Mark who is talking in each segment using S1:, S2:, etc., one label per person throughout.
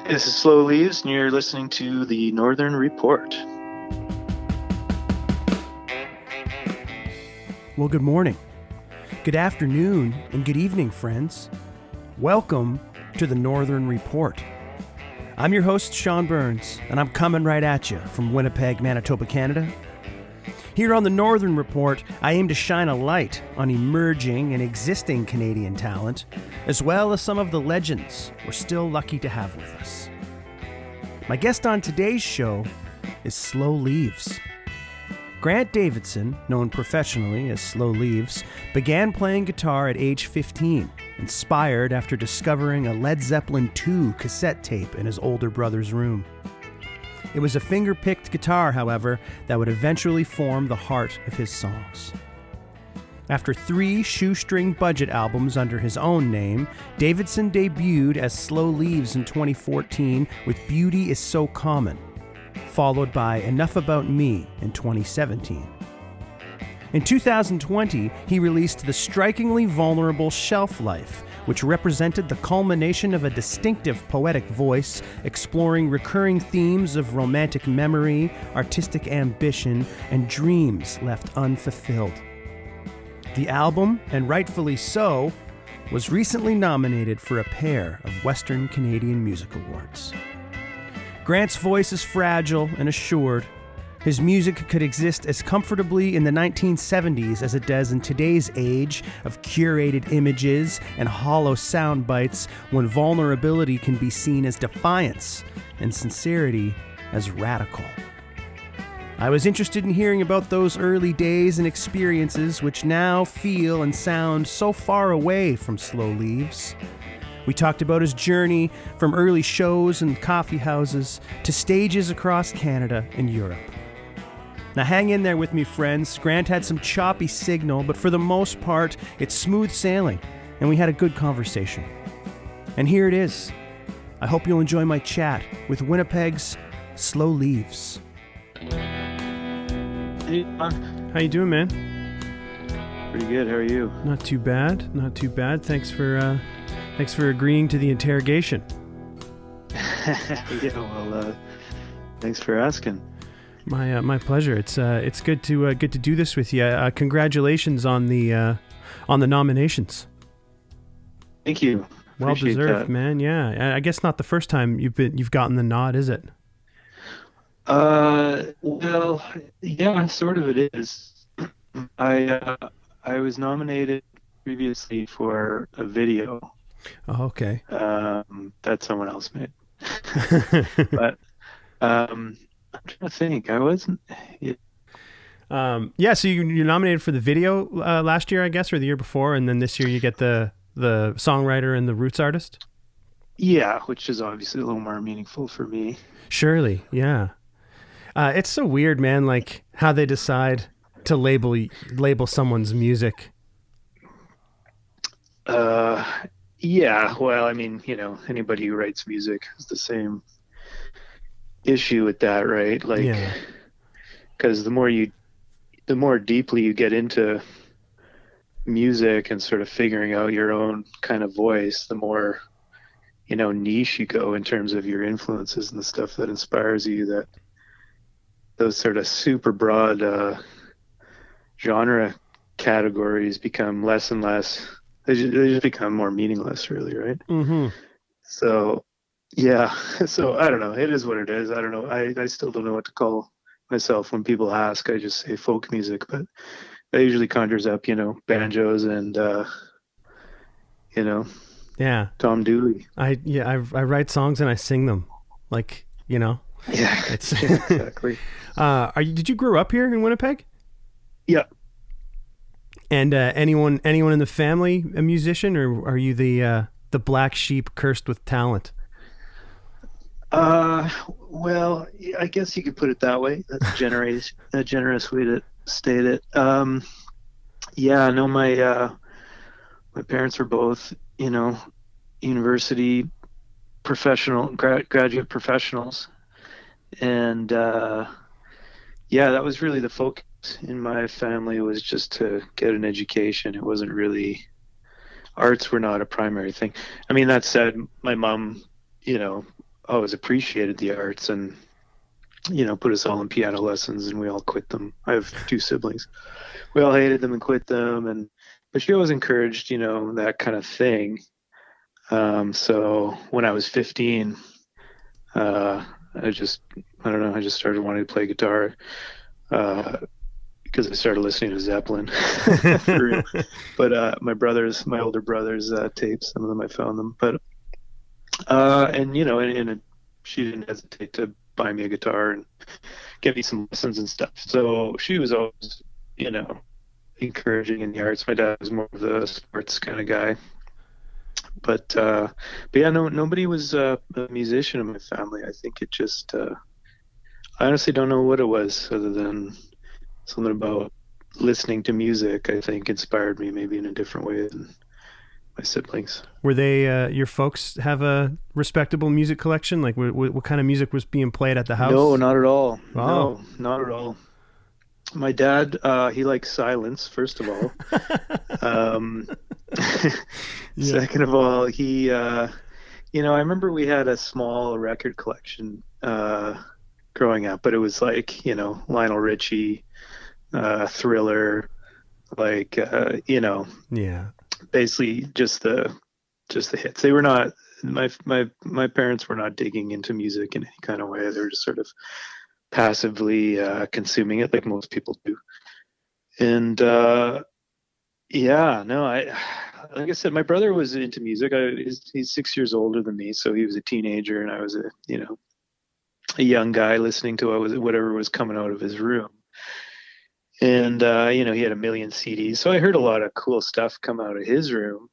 S1: This is Slow Leaves, and you're listening to the Northern Report.
S2: Well, good morning, good afternoon, and good evening, friends. Welcome to the Northern Report. I'm your host, Sean Burns, and I'm coming right at you from Winnipeg, Manitoba, Canada. Here on the Northern Report, I aim to shine a light on emerging and existing Canadian talent, as well as some of the legends we're still lucky to have with us. My guest on today's show is Slow Leaves. Grant Davidson, known professionally as Slow Leaves, began playing guitar at age 15, inspired after discovering a Led Zeppelin II cassette tape in his older brother's room. It was a finger-picked guitar, however, that would eventually form the heart of his songs. After 3 shoestring budget albums under his own name, Davidson debuted as Slow Leaves in 2014 with Beauty Is So Common, followed by Enough About Me in 2017. In 2020, he released the strikingly vulnerable Shelf Life, which represented the culmination of a distinctive poetic voice, exploring recurring themes of romantic memory, artistic ambition, and dreams left unfulfilled. The album, and rightfully so, was recently nominated for a pair of Western Canadian Music Awards. Grant's voice is fragile and assured. His music could exist as comfortably in the 1970s as it does in today's age of curated images and hollow soundbites, when vulnerability can be seen as defiance and sincerity as radical. I was interested in hearing about those early days and experiences which now feel and sound so far away from Slow Leaves. We talked about his journey from early shows and coffee houses to stages across Canada and Europe. Now hang in there with me, friends. Grant had some choppy signal, but for the most part, it's smooth sailing, and we had a good conversation. And here it is. I hope you'll enjoy my chat with Winnipeg's Slow Leaves.
S1: Hey,
S2: How you doing, man?
S1: pretty good. How are you?
S2: Not too bad. Not too bad. Thanks for agreeing to the interrogation.
S1: Thanks for asking.
S2: My pleasure. It's good to do this with you. Congratulations on the nominations.
S1: Thank you.
S2: Well
S1: Appreciate
S2: deserved,
S1: that.
S2: man. Yeah, I guess not the first time you've gotten the nod, is it?
S1: Well, yeah, sort of it is. I was nominated previously for a video
S2: Oh, okay.
S1: that someone else made, but I'm trying to think. I wasn't.
S2: Yeah. So you're nominated for the video last year, I guess, or the year before, and then this year you get the songwriter and the roots artist.
S1: Yeah, which is obviously a little more meaningful for me.
S2: Surely, yeah. It's so weird, man. Like how they decide to label someone's music.
S1: Yeah. Well, I mean, anybody who writes music has the same issue with that, right? Like,
S2: Yeah.
S1: because the more deeply you get into music and sort of figuring out your own kind of voice, the more niche you go in terms of your influences and the stuff that inspires you. That those sort of super broad genre categories become less and less. They just become more meaningless, really, right?
S2: Mm-hmm.
S1: So yeah, so I don't know. It is what it is. I don't know. I still don't know what to call myself when people ask. I just say folk music, but that usually conjures up, banjos and
S2: Yeah.
S1: Tom Dooley.
S2: I write songs and I sing them, like
S1: Yeah,
S2: It's
S1: yeah, exactly.
S2: Did you grow up here in Winnipeg?
S1: Yeah.
S2: And anyone in the family a musician, or are you the black sheep cursed with talent?
S1: Well, I guess you could put it that way. That's a generous way to state it. Yeah, no, my parents were both, university graduate professionals, and yeah, that was really the focus in my family, was just to get an education. It wasn't really, arts were not a primary thing. I mean, that said, my mom, always appreciated the arts and, put us all in piano lessons and we all quit them. I have two siblings. We all hated them and quit them. But she always encouraged, that kind of thing. So when I was 15, uh, I don't know, I just started wanting to play guitar, because I started listening to Zeppelin for real. But my older brothers, tapes, some of them I found them. But and she didn't hesitate to buy me a guitar and give me some lessons and stuff. So she was always, encouraging in the arts. My dad was more of the sports kind of guy. But yeah, no, nobody was a musician in my family. I think it just, I honestly don't know what it was other than something about listening to music, I think inspired me maybe in a different way than my siblings.
S2: Were they your folks have a respectable music collection? Like what kind of music was being played at the
S1: No,
S2: house?
S1: not at all.
S2: Oh.
S1: No, not at all. My dad, he likes silence, first of all. Um,
S2: Yeah.
S1: Second of all, he, I remember we had a small record collection growing up, but it was like, Lionel Richie, Thriller, like,
S2: Yeah.
S1: basically just the hits. They were not, my parents were not digging into music in any kind of way. They were just sort of passively consuming it like most people do. And yeah, no, like I said, my brother was into music. He's 6 years older than me, so he was a teenager, and I was a young guy listening to whatever was coming out of his room. And he had a million CDs, so I heard a lot of cool stuff come out of his room.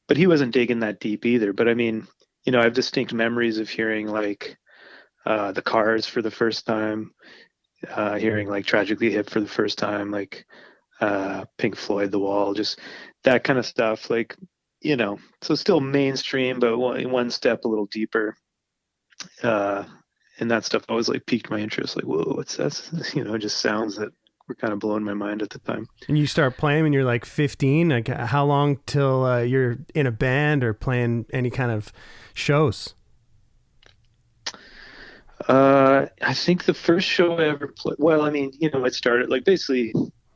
S1: But he wasn't digging that deep either. But I mean, I have distinct memories of hearing like the Cars for the first time, hearing like Tragically Hip for the first time, like Pink Floyd, The Wall, just that kind of stuff. Like, so still mainstream, but one step a little deeper. And that stuff always like piqued my interest. Like, whoa, what's that? Just sounds that were kind of blowing my mind at the time.
S2: And you start playing when you're like 15. Like, how long till you're in a band or playing any kind of shows?
S1: I think the first show I ever played, well, I mean, I started like basically,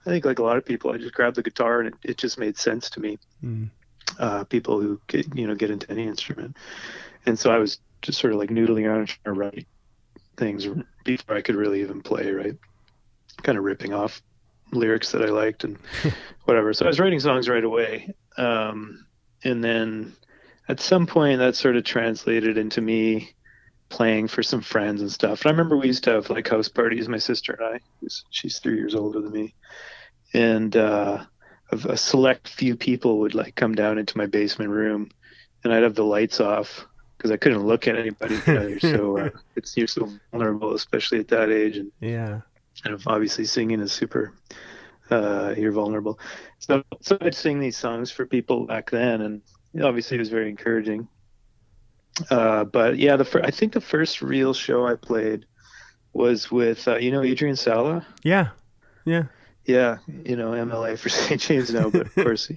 S1: I think like a lot of people, I just grabbed the guitar and it just made sense to me.
S2: Mm.
S1: People who get into any instrument. And so I was just sort of like noodling around and trying to write things before I could really even play, right? Kind of ripping off lyrics that I liked and whatever. So I was writing songs right away. And then at some point that sort of translated into me playing for some friends and stuff. And I remember we used to have like house parties, my sister and I, she's 3 years older than me. And a select few people would like come down into my basement room and I'd have the lights off because I couldn't look at anybody. You're so vulnerable, especially at that age. And
S2: Yeah.
S1: and obviously singing is super, you're vulnerable. So I'd sing these songs for people back then, and obviously it was very encouraging. But yeah, I think the first real show I played was with, Adrian Sala.
S2: Yeah. Yeah.
S1: Yeah, MLA for St. James now, but of course, he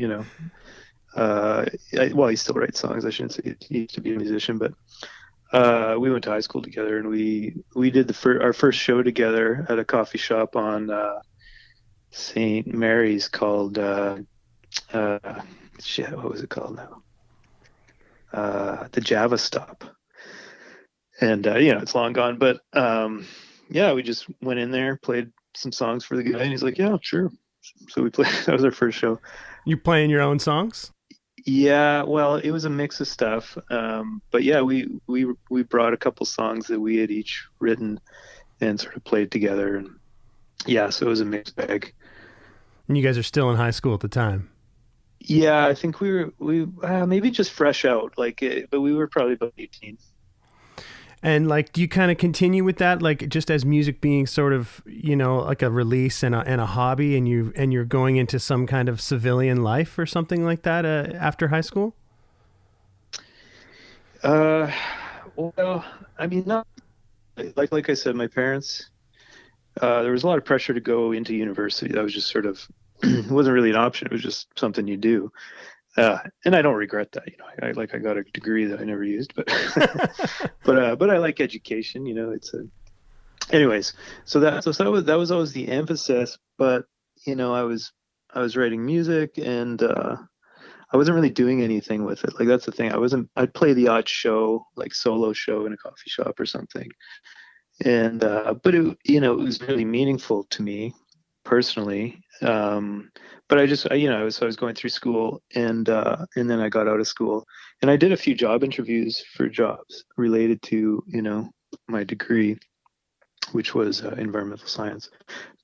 S1: still writes songs. I shouldn't say he used to be a musician, but we went to high school together, and we did our first show together at a coffee shop on St. Mary's called what was it called now? The Java Stop. And it's long gone, but yeah, we just went in there, played some songs for the guy, and he's like, "Yeah, sure." So we played. That was our first show.
S2: You playing your own songs?
S1: Yeah, well, it was a mix of stuff. But yeah, we brought a couple songs that we had each written and sort of played together, and yeah, so it was a mixed bag.
S2: And you guys are still in high school at the time?
S1: Yeah, I think we maybe just fresh out, but we were probably about 18.
S2: And like, do you kind of continue with that, like just as music being sort of, like a release and a hobby, and you're going into some kind of civilian life or something like that after high school?
S1: Well, I mean, not like I said, my parents. There was a lot of pressure to go into university. That was just sort of it wasn't really an option. It was just something you do. And I don't regret that. I got a degree that I never used, but but I like education. It's a anyways. So that was always the emphasis. But I was writing music, and I wasn't really doing anything with it. Like that's the thing. I'd play the odd show, like solo show in a coffee shop or something. And but it was really meaningful to me personally. But I was going through school, and then I got out of school, and I did a few job interviews for jobs related to my degree, which was environmental science.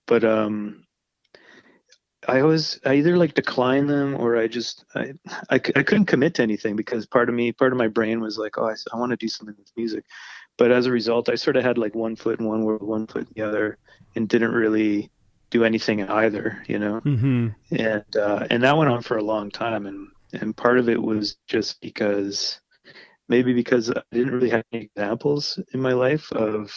S1: But I either like declined them, or I couldn't commit to anything, because part of my brain was like, oh, I want to do something with music. But as a result, I sort of had like one foot in one world, one foot in the other, and didn't really do anything in either.
S2: Mm-hmm.
S1: And that went on for a long time, and part of it was just because I didn't really have any examples in my life of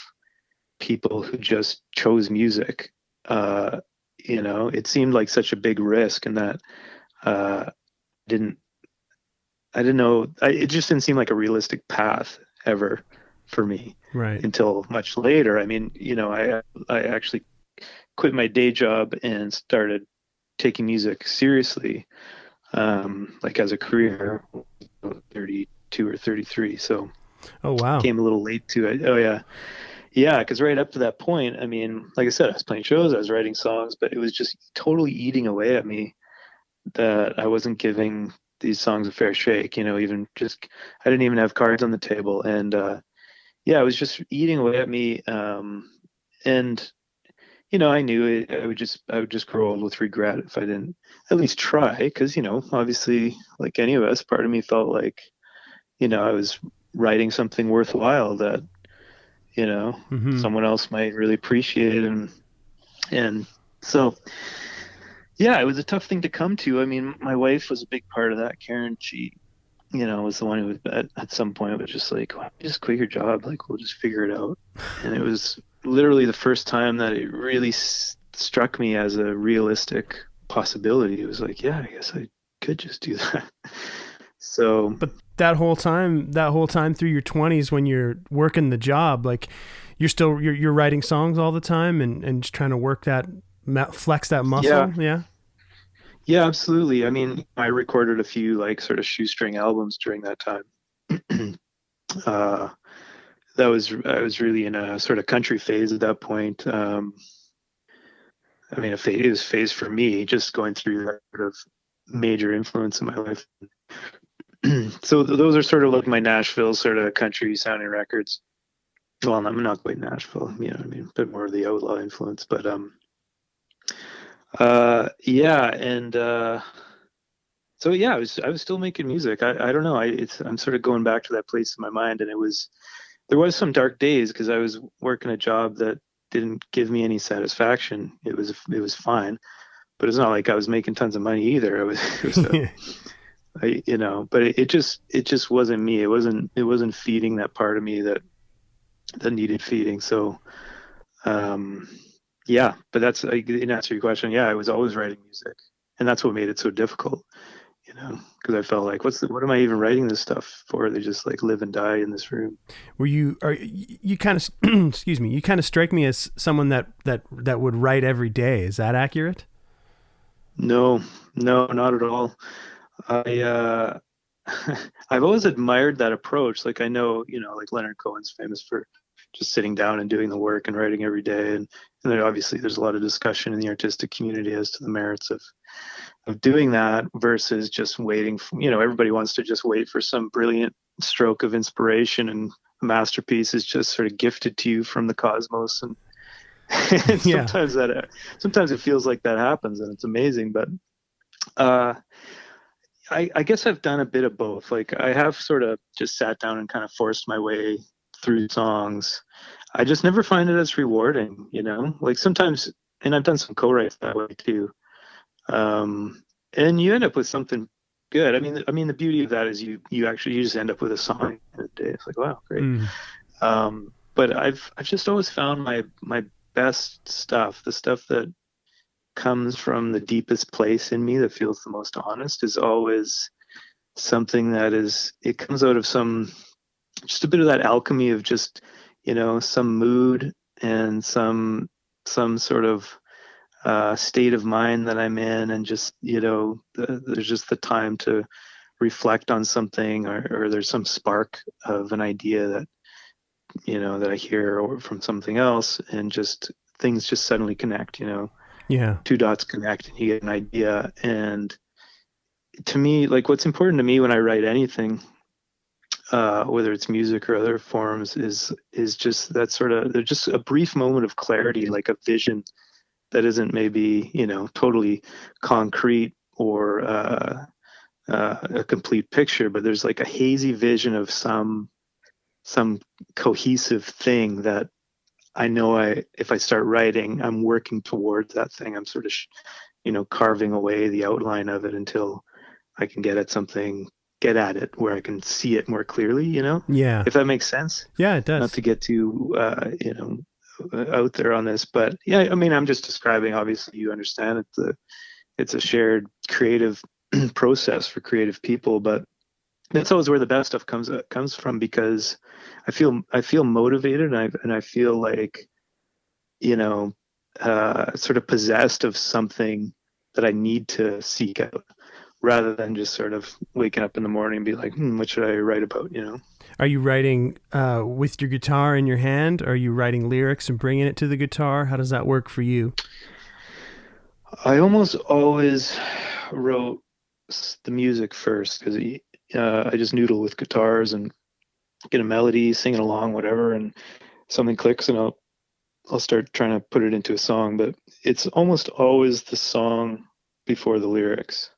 S1: people who just chose music. It seemed like such a big risk, and that uh, didn't I didn't know. It just didn't seem like a realistic path ever for me
S2: Right.
S1: until much later. I mean, I actually quit my day job and started taking music seriously, like as a career, 32 or 33. So
S2: Oh, wow.
S1: came a little late to it. Oh yeah. Yeah, because right up to that point, I mean, like I said, I was playing shows, I was writing songs, but it was just totally eating away at me that I wasn't giving these songs a fair shake. Even just I didn't even have cards on the table, and yeah, it was just eating away at me. And I knew it. I would just grow old with regret if I didn't at least try, because obviously, like any of us, part of me felt like I was writing something worthwhile that you know
S2: Mm-hmm.
S1: someone else might really appreciate. And so yeah, it was a tough thing to come to. I mean, my wife was a big part of that. Karen, she was the one who was at some point was just like, "Why don't you just quit your job, like we'll just figure it out." And it was literally the first time that it really struck me as a realistic possibility. It was like, yeah, I guess I could just do that. So
S2: But that whole time through your 20s when you're working the job, like you're writing songs all the time and just trying to work that flex that
S1: yeah.
S2: muscle. Yeah.
S1: Yeah, absolutely. I mean, I recorded a few like sort of shoestring albums during that time. uh, I was really in a sort of country phase at that point. I mean, it was a phase for me, just going through that sort of major influence in my life. So those are sort of like my Nashville sort of country sounding records. Well, I'm not quite Nashville, you know what I mean? A bit more of the outlaw influence, but yeah, and so yeah, I was still making music. I don't know. I'm sort of going back to that place in my mind, and there was some dark days because I was working a job that didn't give me any satisfaction. It was fine, but it's not like I was making tons of money either.
S2: Yeah.
S1: But it just wasn't me. It wasn't feeding that part of me that needed feeding. So um, yeah, but that's in answer to your question. Yeah, I was always writing music, and that's what made it so difficult. Because I felt like, what am I even writing this stuff for? They just like live and die in this room.
S2: Were you kind of excuse me, you kind of strike me as someone that would write every day. Is that accurate?
S1: No, no, not at all. I I've always admired that approach. Like I know, like Leonard Cohen's famous for just sitting down and doing the work and writing every day. And then obviously there's a lot of discussion in the artistic community as to the merits of doing that versus just waiting for, everybody wants to just wait for some brilliant stroke of inspiration, and a masterpiece is just sort of gifted to you from the cosmos. And, and
S2: Yeah.
S1: sometimes it feels like that happens, and it's amazing. But uh, I guess I've done a bit of both. Like I have sort of just sat down and kind of forced my way through songs. I just never find it as rewarding. Like sometimes, and I've done some co-writes that way too. And you end up with something good. I mean, the beauty of that is you just end up with a song in a day. It's like, wow, great.
S2: Mm.
S1: But I've just always found my best stuff, the stuff that comes from the deepest place in me that feels the most honest, is always something that it comes out of just a bit of that alchemy of just, some mood and some sort of state of mind that I'm in, and just, there's just the time to reflect on something, or there's some spark of an idea that I hear or from something else, and just things just suddenly connect,
S2: Yeah.
S1: two dots connect and you get an idea. And to me, like, what's important to me when I write anything, whether it's music or other forms, is just that sort of, there's just a brief moment of clarity, like a vision that isn't maybe, totally concrete or a complete picture, but there's like a hazy vision of some cohesive thing that I know, if I start writing, I'm working towards that thing. I'm sort of, carving away the outline of it until I can get at it where I can see it more clearly,
S2: Yeah.
S1: if that makes sense.
S2: Yeah, it
S1: Not
S2: does.
S1: to get too, out there on this, but yeah, I mean, I'm just describing, obviously you understand it's a shared creative process for creative people, but that's always where the best stuff comes from, because I feel motivated, and I feel like, you know sort of possessed of something that I need to seek out, rather than just sort of waking up in the morning and be like, what should I write about,
S2: Are you writing with your guitar in your hand? Are you writing lyrics and bringing it to the guitar? How does that work for you?
S1: I almost always wrote the music first, because I just noodle with guitars and get a melody, singing along, whatever, and something clicks, and I'll start trying to put it into a song. But it's almost always the song before the lyrics.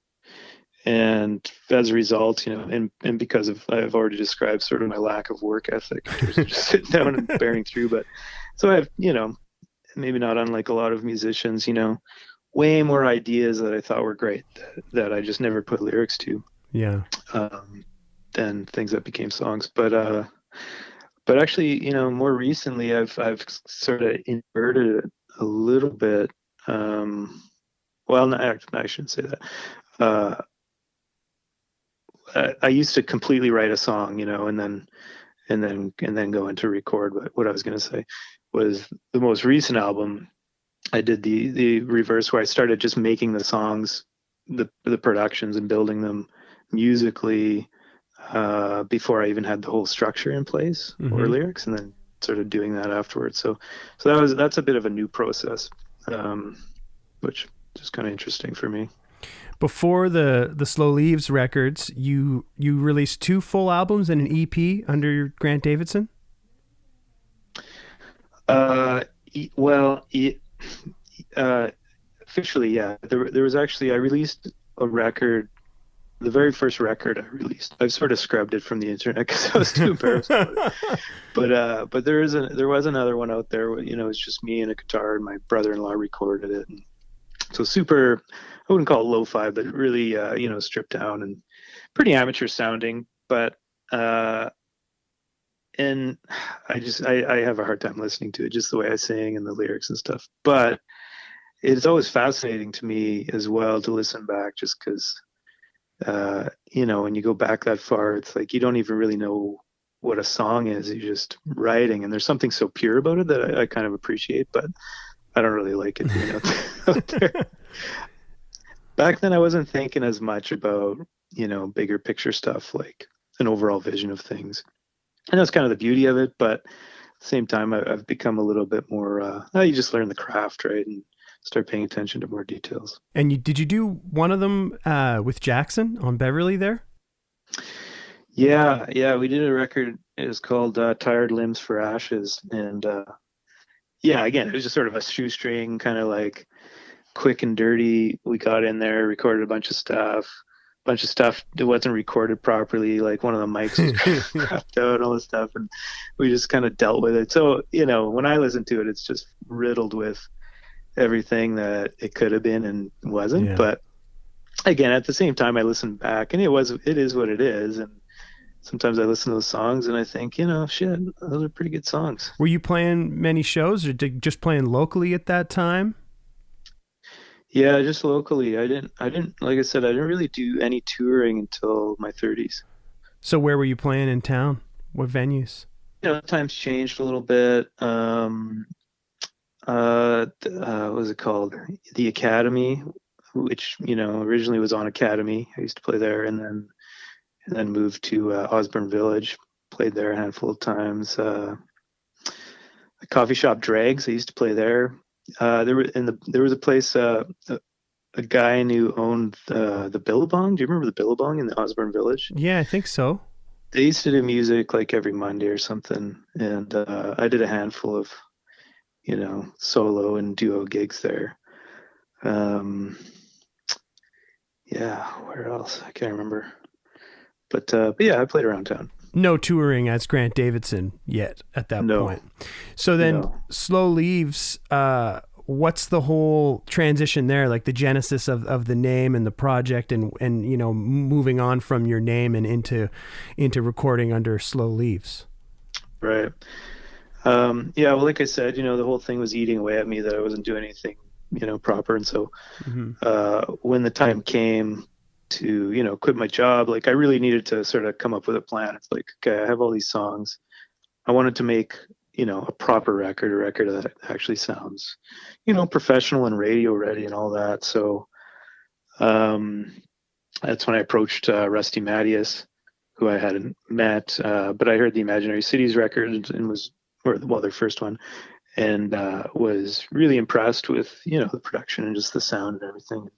S1: And as a result, and because I've already described sort of my lack of work ethic, just sitting down and bearing through. But so I've, maybe not unlike a lot of musicians, way more ideas that I thought were great that I just never put lyrics to,
S2: Yeah.
S1: um, than things that became songs. But actually, more recently, I've sort of inverted it a little bit. Well, no, I shouldn't say that. I used to completely write a song, and then go into record. But what I was going to say was, the most recent album, I did the reverse, where I started just making the songs, the productions, and building them musically, before I even had the whole structure in place or
S2: Mm-hmm.
S1: lyrics, and then sort of doing that afterwards. So that's a bit of a new process, which is kind of interesting for me.
S2: Before the Slow Leaves records, you released two full albums and an EP under Grant Davidson.
S1: Well, uh, officially, yeah. There was actually, I released a record. The very first record I released, I've sort of scrubbed it from the internet because I was too embarrassed about it. But there was another one out there. It's just me and a guitar, and my brother-in-law recorded it. And so super, I wouldn't call it lo-fi, but really, stripped down and pretty amateur sounding. But and I have a hard time listening to it, just the way I sing and the lyrics and stuff. But it's always fascinating to me as well to listen back, just because, when you go back that far, it's like you don't even really know what a song is. You're just writing, and there's something so pure about it that I kind of appreciate, but I don't really like it being out there. Back then, I wasn't thinking as much about, bigger picture stuff, like an overall vision of things. And that's kind of the beauty of it. But at the same time, I've become a little bit more, you just learn the craft, right? And start paying attention to more details.
S2: And did you do one of them with Jackson on Beverly there?
S1: Yeah, we did a record. It was called Tired Limbs for Ashes. And yeah, again, it was just sort of a shoestring, kind of like quick and dirty. We got in there, recorded a bunch of stuff that wasn't recorded properly. Like one of the mics was crapped out, all this stuff, and we just kind of dealt with it. So, when I listen to it, it's just riddled with everything that it could have been and wasn't.
S2: Yeah.
S1: But again, at the same time, I listen back, and it is what it is. And sometimes I listen to those songs and I think, shit, those are pretty good songs.
S2: Were you playing many shows, or just playing locally at that time?
S1: Yeah, just locally. Like I said, I didn't really do any touring until my 30s.
S2: So where were you playing in town? What venues?
S1: Times changed a little bit. What was it called? The Academy, which, originally was on Academy. I used to play there, and then moved to Osborne Village. Played there a handful of times. The coffee shop Drags. I used to play there. There was a place. A guy who owned the Billabong. Do you remember the Billabong in the Osborne Village?
S2: Yeah, I think so.
S1: They used to do music like every Monday or something, and I did a handful of solo and duo gigs there. Um, yeah, where else? I can't remember. But yeah, I played around town.
S2: No touring as Grant Davidson yet at that
S1: No,
S2: point. So then
S1: no.
S2: Slow Leaves, what's the whole transition there, like the genesis of the name and the project, and moving on from your name and into recording under Slow Leaves?
S1: Right. Yeah, well, like I said, the whole thing was eating away at me that I wasn't doing anything, proper. And so
S2: Mm-hmm.
S1: when the time came to, quit my job, like I really needed to sort of come up with a plan. It's like, okay, I have all these songs. I wanted to make, a proper record, a record that actually sounds, professional and radio ready and all that. So um, that's when I approached Rusty Mattias, who I hadn't met, but I heard the Imaginary Cities record and was, or well, their first one, and was really impressed with the production and just the sound and everything.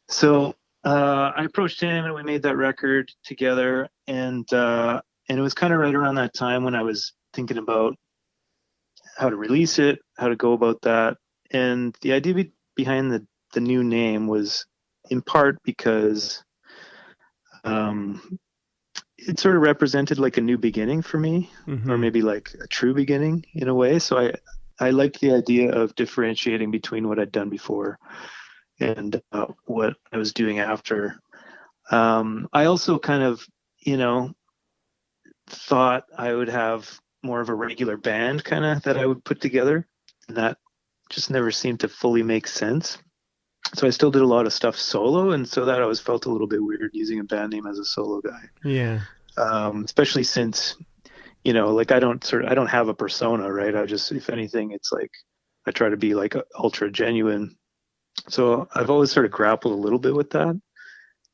S1: So I approached him and we made that record together, and it was kind of right around that time when I was thinking about how to release it, how to go about that, and the idea behind the new name was in part because um, it sort of represented like a new beginning for me, or
S2: Mm-hmm.
S1: maybe like a true beginning in a way. So I liked the idea of differentiating between what I'd done before and what I was doing after. I also kind of, you know, thought I would have more of a regular band kind of that I would put together, and that just never seemed to fully make sense. So I still did a lot of stuff solo, and so that always felt a little bit weird using a band name as a solo guy,
S2: Yeah.
S1: especially since like I don't have a persona, right? I just, if anything, it's like I try to be like ultra genuine. So I've always sort of grappled a little bit with that.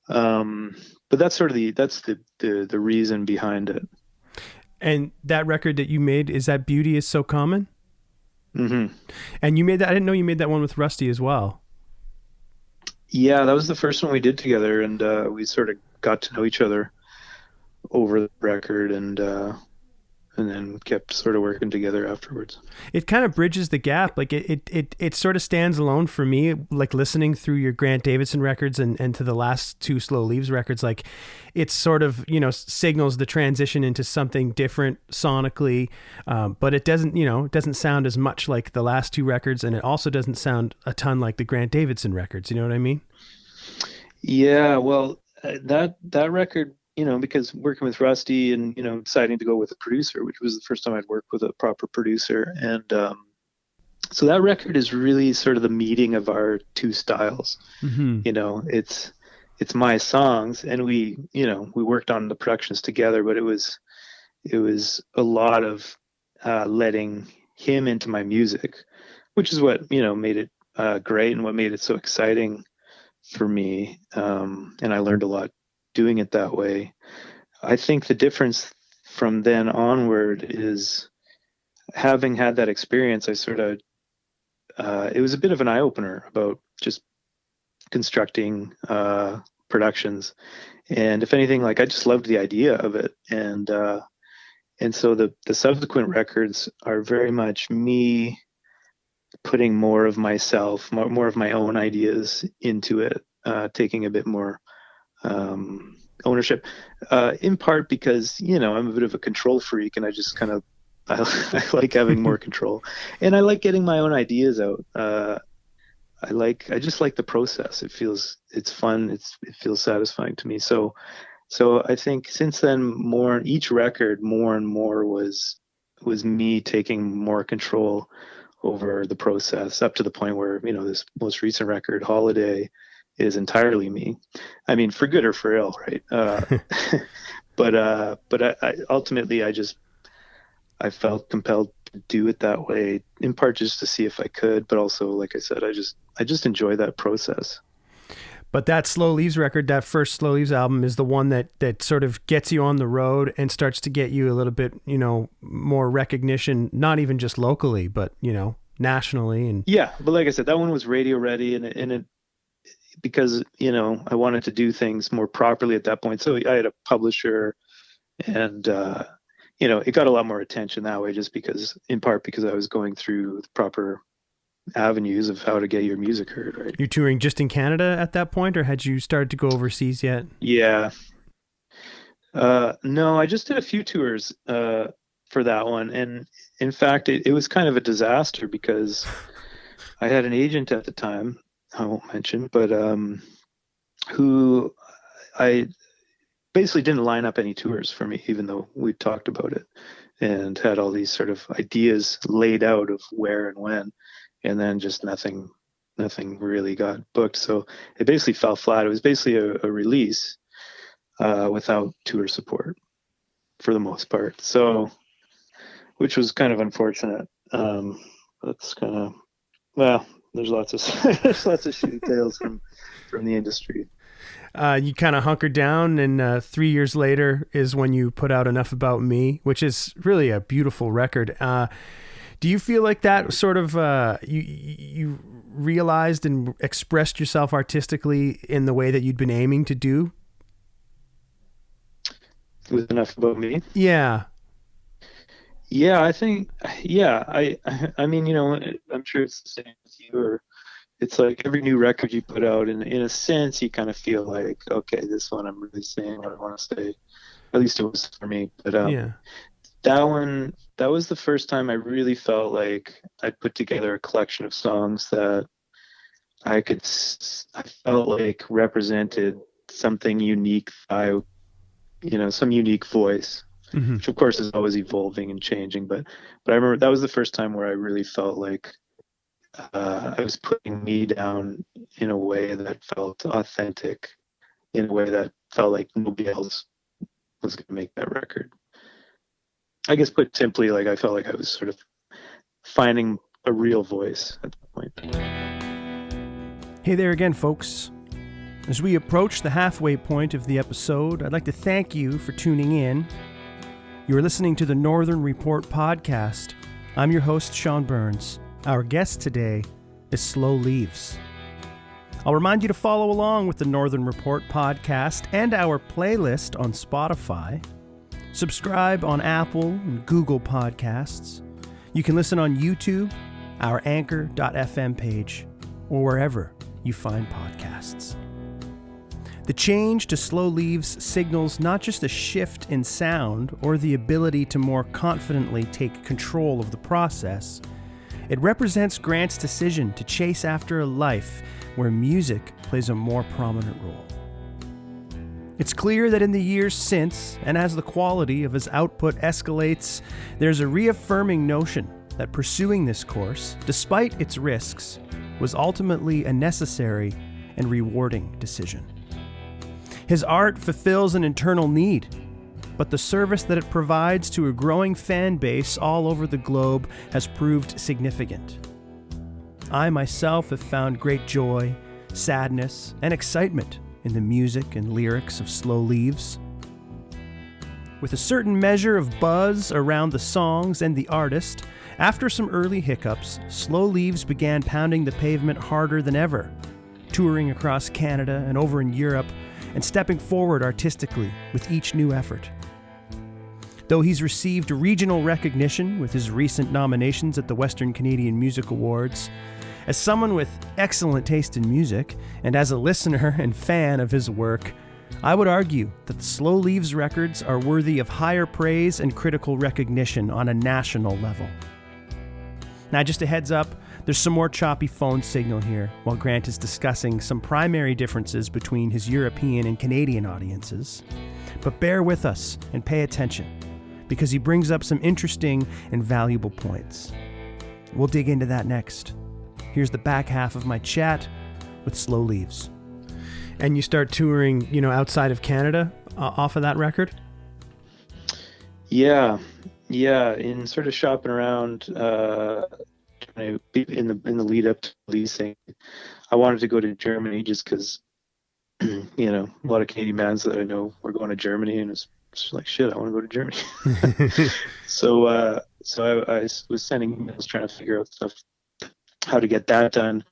S1: Um, but that's sort of the reason behind it.
S2: And that record that you made, is that Beauty Is So Common?
S1: Hmm.
S2: And you made that, I didn't know you made that one with Rusty as well.
S1: Yeah, that was the first one we did together, and we sort of got to know each other over the record, and then kept sort of working together afterwards.
S2: It kind of bridges the gap. Like it sort of stands alone for me, like listening through your Grant Davidson records and to the last two Slow Leaves records. Like it sort of, signals the transition into something different sonically. But it doesn't, it doesn't sound as much like the last two records. And it also doesn't sound a ton like the Grant Davidson records. You know what I mean?
S1: Yeah, well, that record, because working with Rusty and deciding to go with a producer, which was the first time I'd worked with a proper producer, and so that record is really sort of the meeting of our two styles.
S2: Mm-hmm.
S1: It's my songs, and we worked on the productions together, but it was a lot of letting him into my music, which is what made it great and what made it so exciting for me. And I learned a lot doing it that way. I think the difference from then onward is having had that experience. I sort of it was a bit of an eye opener about just constructing productions, and if anything, like I just loved the idea of it, and so the subsequent records are very much me putting more of myself, more of my own ideas into it, taking a bit more ownership, in part because I'm a bit of a control freak, and I just kind of I like having more control, and I like getting my own ideas out. I just like the process. It's fun. It feels satisfying to me. So I think since then, each record more and more was me taking more control over the process up to the point where, this most recent record, Holiday, is entirely me. I mean, for good or for ill, right? But I ultimately, I felt compelled to do it that way, in part just to see if I could, but also, like I said, I just enjoy that process.
S2: But that Slow Leaves record, that first Slow Leaves album, is the one that sort of gets you on the road and starts to get you a little bit, more recognition, not even just locally, but, nationally. And
S1: yeah, but like I said, that one was radio ready, and it because, I wanted to do things more properly at that point. So I had a publisher, and, it got a lot more attention that way, just because, in part because I was going through the proper avenues of how to get your music heard, right?
S2: You're touring just in Canada at that point, or had you started to go overseas yet?
S1: Yeah. No, I just did a few tours for that one. And in fact, it was kind of a disaster because I had an agent at the time, I won't mention, but who I basically didn't line up any tours for me, even though we talked about it and had all these sort of ideas laid out of where and when. And then just nothing really got booked. So it basically fell flat. It was basically a release without tour support for the most part. So, which was kind of unfortunate. That's kind of, well, there's lots of shitty tales from the industry.
S2: You kind of hunkered down, and 3 years later is when you put out Enough About Me, which is really a beautiful record. Do you feel like that sort of you realized and expressed yourself artistically in the way that you'd been aiming to do?
S1: With Enough About Me?
S2: Yeah.
S1: Yeah, I think, yeah, I mean, I'm sure it's the same with you, or it's like every new record you put out, in a sense, you kind of feel like, okay, this one I'm really saying what I want to say. At least it was for me. But
S2: yeah.
S1: That was the first time I really felt like I put together a collection of songs that I felt like represented something unique. Some unique voice,
S2: mm-hmm.
S1: which of course is always evolving and changing. But I remember that was the first time where I really felt like I was putting me down in a way that felt authentic, in a way that felt like nobody else was going to make that record. I guess put simply, like I felt like I was sort of finding a real voice at that point.
S2: Hey there again, folks. As we approach the halfway point of the episode, I'd like to thank you for tuning in. You are listening to the Northern Report podcast. I'm your host, Sean Burns. Our guest today is Slow Leaves. I'll remind you to follow along with the Northern Report podcast and our playlist on Spotify. Subscribe on Apple and Google Podcasts. You can listen on YouTube, our anchor.fm page, or wherever you find podcasts. The change to Slow Leaves signals not just a shift in sound or the ability to more confidently take control of the process. It represents Grant's decision to chase after a life where music plays a more prominent role. It's clear that in the years since, and as the quality of his output escalates, there's a reaffirming notion that pursuing this course, despite its risks, was ultimately a necessary and rewarding decision. His art fulfills an internal need, but the service that it provides to a growing fan base all over the globe has proved significant. I myself have found great joy, sadness, and excitement in the music and lyrics of Slow Leaves. With a certain measure of buzz around the songs and the artist, after some early hiccups, Slow Leaves began pounding the pavement harder than ever, touring across Canada and over in Europe, and stepping forward artistically with each new effort. Though he's received regional recognition with his recent nominations at the Western Canadian Music Awards, as someone with excellent taste in music, and as a listener and fan of his work, I would argue that the Slow Leaves records are worthy of higher praise and critical recognition on a national level. Now, just a heads up, there's some more choppy phone signal here while Grant is discussing some primary differences between his European and Canadian audiences. But bear with us and pay attention, because he brings up some interesting and valuable points. We'll dig into that next. Here's the back half of my chat with Slow Leaves. And you start touring, outside of Canada off of that record?
S1: Yeah, yeah. In sort of shopping around in the lead up to releasing, I wanted to go to Germany just because a lot of Canadian bands that I know were going to Germany, and it's just like shit. I want to go to Germany. So I was sending emails trying to figure out stuff, how to get that done,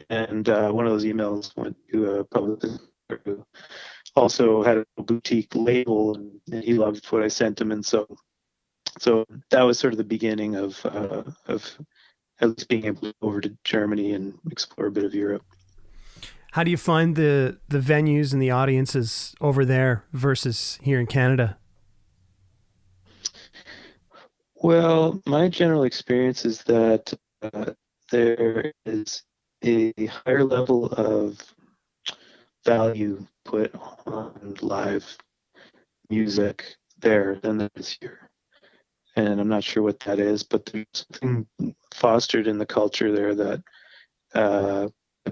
S1: and one of those emails went to a publicist who also had a boutique label, and he loved what I sent him, and so that was sort of the beginning of at least being able to go over to Germany and explore a bit of Europe.
S2: How do you find the venues and the audiences over there versus here in Canada?
S1: Well, my general experience is that there is a higher level of value put on live music there than there is here. And I'm not sure what that is, but there's something fostered in the culture there that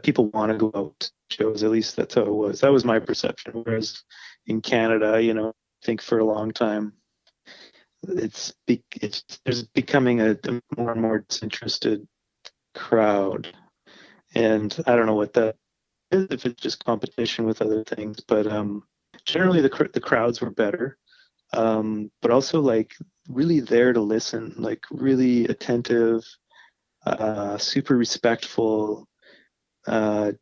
S1: people want to go out to shows. At least that's how it was. That was my perception. Whereas in Canada, I think for a long time, there's becoming a more and more disinterested crowd, and I don't know what that is, if it's just competition with other things, but generally the crowds were better, but also like really there to listen, like really attentive, super respectful,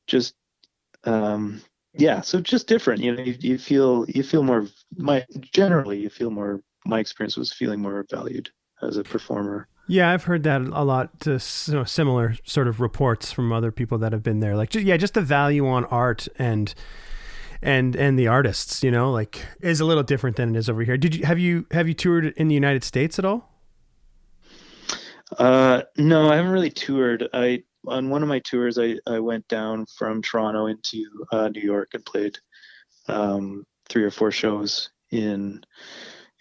S1: just yeah, so just different. You feel more. My experience was feeling more valued as a performer.
S2: Yeah, I've heard that a lot. To similar sort of reports from other people that have been there. Like, just the value on art and the artists. Like, is a little different than it is over here. Have you toured in the United States at all?
S1: No, I haven't really toured. On one of my tours, I went down from Toronto into New York and played 3 or 4 shows in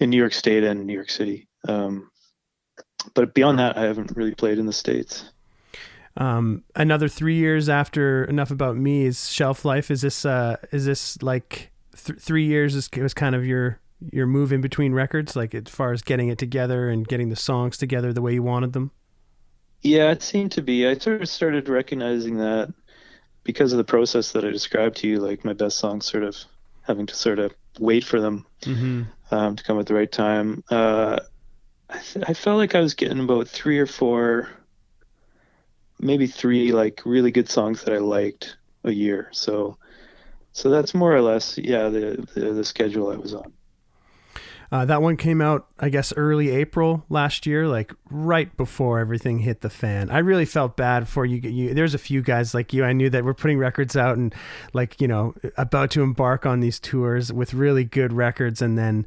S1: New York State and New York City. But beyond that, I haven't really played in the States.
S2: Another 3 years after Enough About Me is shelf life. Is this like 3 years was kind of your move in between records, like as far as getting it together and getting the songs together the way you wanted them?
S1: Yeah, it seemed to be. I sort of started recognizing that because of the process that I described to you, like my best songs sort of having to sort of wait for them to come at the right time. I felt like I was getting about 3 or 4, maybe 3, like really good songs that I liked a year. So that's more or less, yeah, the schedule I was on.
S2: That one came out, I guess, early April last year, like right before everything hit the fan. I really felt bad for you. There's a few guys like you I knew that were putting records out and like, about to embark on these tours with really good records, and then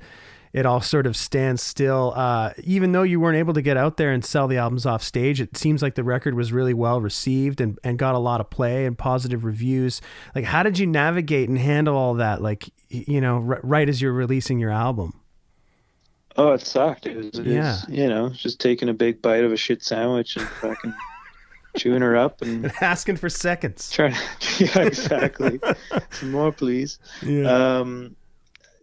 S2: it all sort of stands still. Even though you weren't able to get out there and sell the albums off stage, it seems like the record was really well received and got a lot of play and positive reviews. Like, how did you navigate and handle all that? Like, right as you're releasing your album?
S1: Oh, it sucked. It
S2: Yeah.
S1: was, just taking a big bite of a shit sandwich and fucking chewing her up and
S2: asking for seconds.
S1: trying to, yeah, exactly. Some more, please.
S2: Yeah.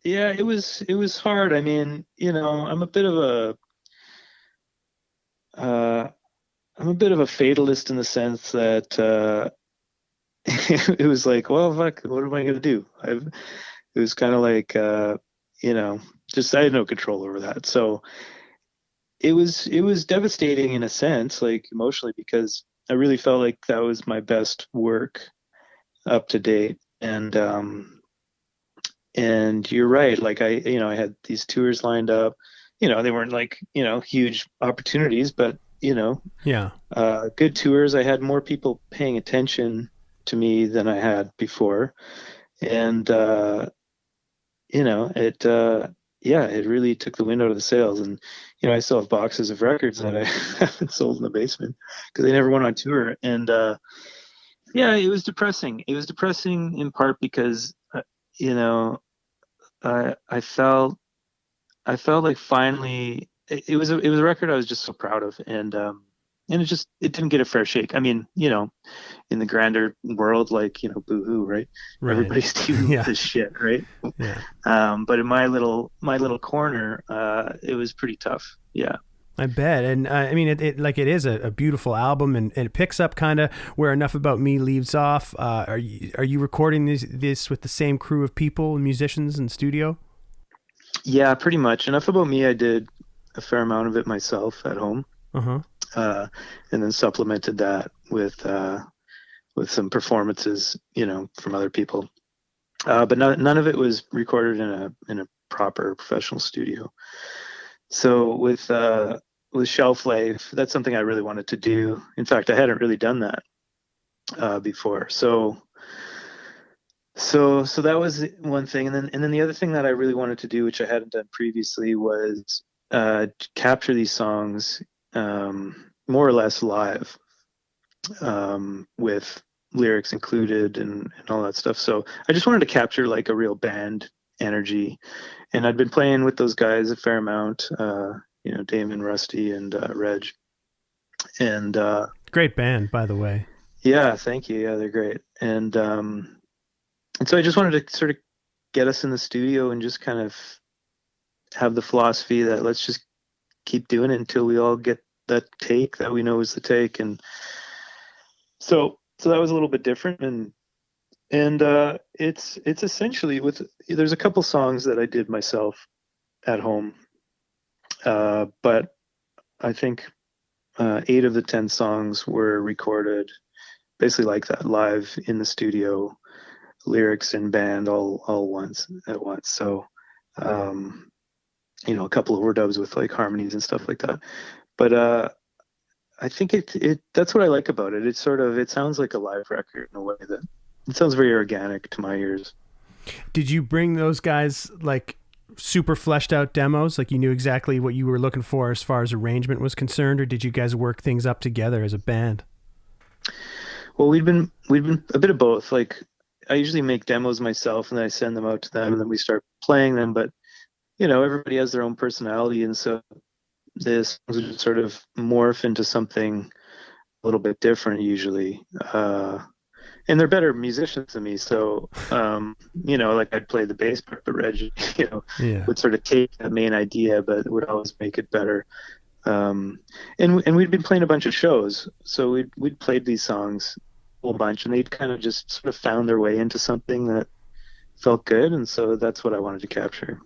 S1: Yeah, it was hard. I mean, I'm a bit of a fatalist in the sense that it was like, well, fuck, what am I gonna do? It was kind of like, just I had no control over that. So it was devastating in a sense, like emotionally, because I really felt like that was my best work up to date. And you're right. Like I had these tours lined up. They weren't like, huge opportunities, but
S2: Yeah.
S1: good tours. I had more people paying attention to me than I had before, and it really took the wind out of the sails. And I still have boxes of records that I haven't sold in the basement because they never went on tour. And yeah, it was depressing. It was depressing in part because you know I felt like finally it was a record I was just so proud of, and and it didn't get a fair shake. I mean, in the grander world, like, boo-hoo, right?
S2: Right.
S1: Everybody's dealing with
S2: Yeah.
S1: this shit, right?
S2: Yeah.
S1: But in my little corner, it was pretty tough. Yeah.
S2: I bet. And I mean, it is a beautiful album, and it picks up kind of where Enough About Me leaves off. Are you recording this with the same crew of people and musicians in studio?
S1: Yeah, pretty much. Enough About Me, I did a fair amount of it myself at home,
S2: Uh huh.
S1: uh, and then supplemented that with some performances, from other people. But none of it was recorded in a proper professional studio. So with Shelf Life, that's something I really wanted to do. In fact, I hadn't really done that before. So that was one thing, and then the other thing that I really wanted to do, which I hadn't done previously, was to capture these songs more or less live, with lyrics included and all that stuff. So I just wanted to capture like a real band energy, and I'd been playing with those guys a fair amount, Damon, Rusty, and Reg, and
S2: Great band, by the way.
S1: yeah, thank you. Yeah, they're great, and so I just wanted to sort of get us in the studio and just kind of have the philosophy that let's just keep doing it until we all get that take that we know is the take. And so that was a little bit different, and it's essentially there's a couple songs that I did myself at home, but I think 8 of the 10 songs were recorded basically like that, live in the studio, lyrics and band all once at once. So a couple of overdubs with like harmonies and stuff like that. But I think it that's what I like about it. It sounds like a live record in a way that it sounds very organic to my ears.
S2: Did you bring those guys like super fleshed out demos, like you knew exactly what you were looking for as far as arrangement was concerned, or did you guys work things up together as a band?
S1: Well, we've been a bit of both. Like, I usually make demos myself and then I send them out to them and then we start playing them. But everybody has their own personality, and so this would sort of morph into something a little bit different usually. And they're better musicians than me, so like I'd play the bass part, but Reg,
S2: Yeah.
S1: would sort of take the main idea, but would always make it better. And we'd been playing a bunch of shows, so we'd played these songs a whole bunch, and they'd kind of just sort of found their way into something that felt good, and so that's what I wanted to capture.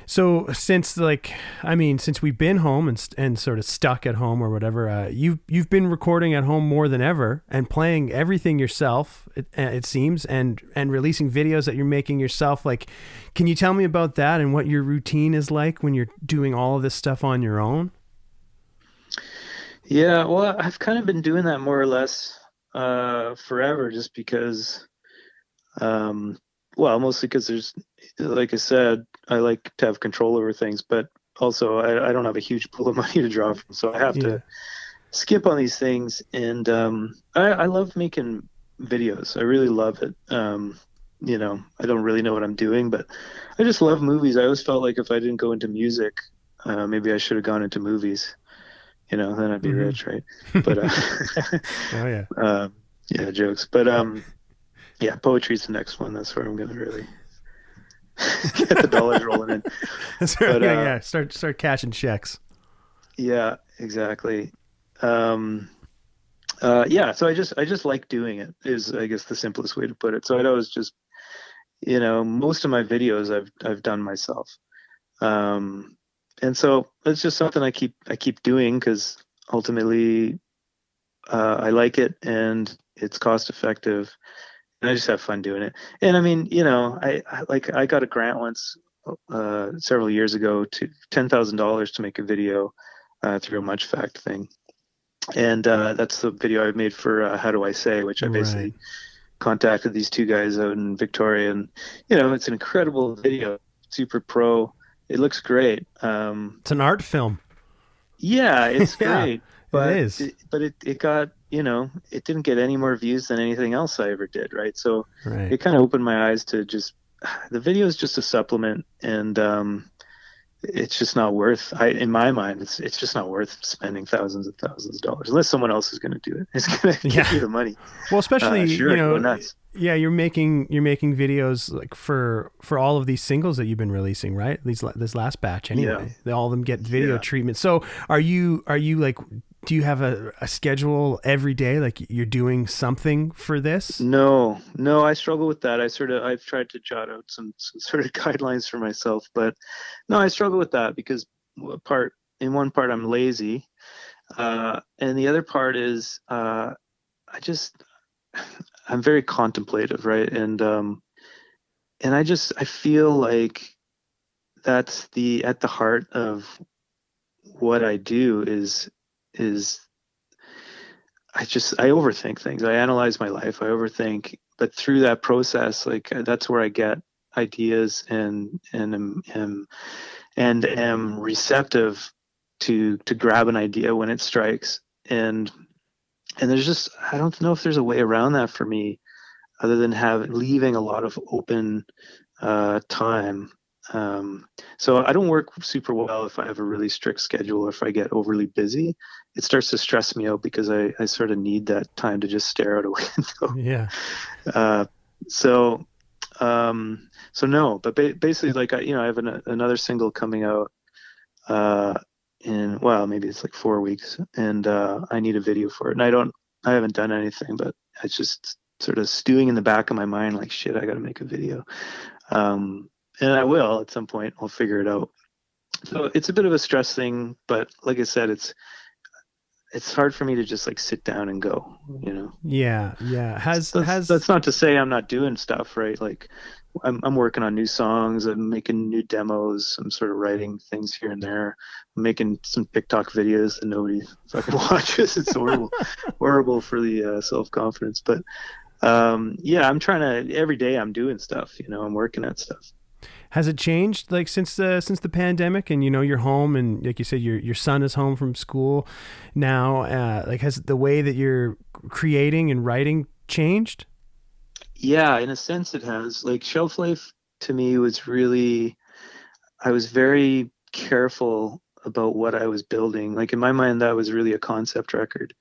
S2: So since we've been home and sort of stuck at home or whatever, you've been recording at home more than ever and playing everything yourself. It seems, and releasing videos that you're making yourself. Like, can you tell me about that and what your routine is like when you're doing all of this stuff on your own?
S1: Yeah, well, I've kind of been doing that more or less forever, just because. Well, mostly because there's, like I said, I like to have control over things, but also I don't have a huge pool of money to draw from, so I have
S2: Yeah.
S1: to skip on these things. And I love making videos. I really love it. I don't really know what I'm doing, but I just love movies. I always felt like if I didn't go into music, maybe I should have gone into movies. Then I'd be
S2: Mm-hmm.
S1: rich, right? But
S2: Oh yeah.
S1: yeah, jokes. But yeah, poetry's the next one. That's where I'm gonna really get the dollars rolling in.
S2: That's right.
S1: But
S2: Yeah, yeah. Start cashing checks.
S1: yeah, exactly. Um, yeah, so I just like doing it is, I guess, the simplest way to put it. So I'd always just, most of my videos I've done myself. Um, and so it's just something I keep doing because ultimately I like it and it's cost effective, and I just have fun doing it. And I mean, I got a grant once, several years ago, to $10,000 to make a video through a Much Fact thing, and that's the video I made for How Do I Say, which I
S2: Right.
S1: basically contacted these two guys out in Victoria, and it's an incredible video, super pro. It looks great.
S2: It's an art film.
S1: Yeah, it's
S2: Yeah,
S1: great,
S2: it
S1: but
S2: is.
S1: it got, it didn't get any more views than anything else I ever did, right? So
S2: Right.
S1: it kind of opened my eyes to just the video is just a supplement, and it's just not worth. In my mind, it's just not worth spending thousands of dollars unless someone else is going to do it. It's going to give
S2: Yeah.
S1: me the money.
S2: Well, especially,
S1: Sure, go nuts.
S2: yeah, you're making videos like for all of these singles that you've been releasing, right? This last batch
S1: Yeah,
S2: anyway. All of them get video
S1: yeah.
S2: treatment. So are you like, do you have a schedule every day? Like you're doing something for this?
S1: No, no, I struggle with that. I've tried to jot out some sort of guidelines for myself, but no, I struggle with that because in one part I'm lazy, and the other part is I just I'm very contemplative, right? And I feel like that's the at the heart of what I do is I overthink things. I analyze my life. I overthink, but through that process, like that's where I get ideas and am receptive to grab an idea when it strikes. And there's just I don't know if there's a way around that for me other than leaving a lot of open time. So I don't work super well if I have a really strict schedule or if I get overly busy. It starts to stress me out because I sort of need that time to just stare out a window.
S2: Yeah.
S1: Uh, so so no, but basically like I have another single coming out uh, in well maybe it's like 4 weeks, and I need a video for it, and I haven't done anything, but it's just sort of stewing in the back of my mind like shit, I got to make a video. And I will at some point. I'll figure it out. So it's a bit of a stress thing, but like I said, it's hard for me to just like sit down and go, you know.
S2: Yeah. Yeah. Has
S1: That's not to say I'm not doing stuff, right? Like I'm working on new songs, I'm making new demos, I'm sort of writing things here and there. I'm making some TikTok videos that nobody fucking watches. It's horrible for the self-confidence. But yeah, I'm trying to every day I'm doing stuff, you know, I'm working at stuff.
S2: Has it changed like since the pandemic, and you're home, and like you said your son is home from school now, like has the way that you're creating and writing changed?
S1: Yeah, in a sense it has. Like Shelf Life to me was really, I was very careful about what I was building. Like in my mind, that was really a concept record.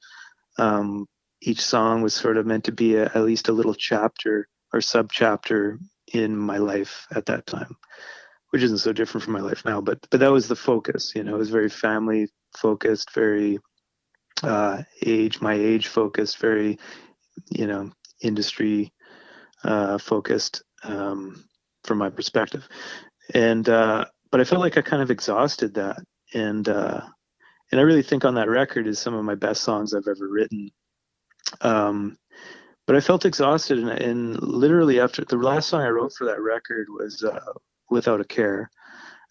S1: Um, each song was sort of meant to be at least a little chapter or sub chapter in my life at that time, which isn't so different from my life now. But that was the focus. You know, it was very family focused, very my age focused, very industry focused from my perspective. And but I felt like I kind of exhausted that, and and I really think on that record is some of my best songs I've ever written. Um, but I felt exhausted, and literally after the last song I wrote for that record was "Without a Care,"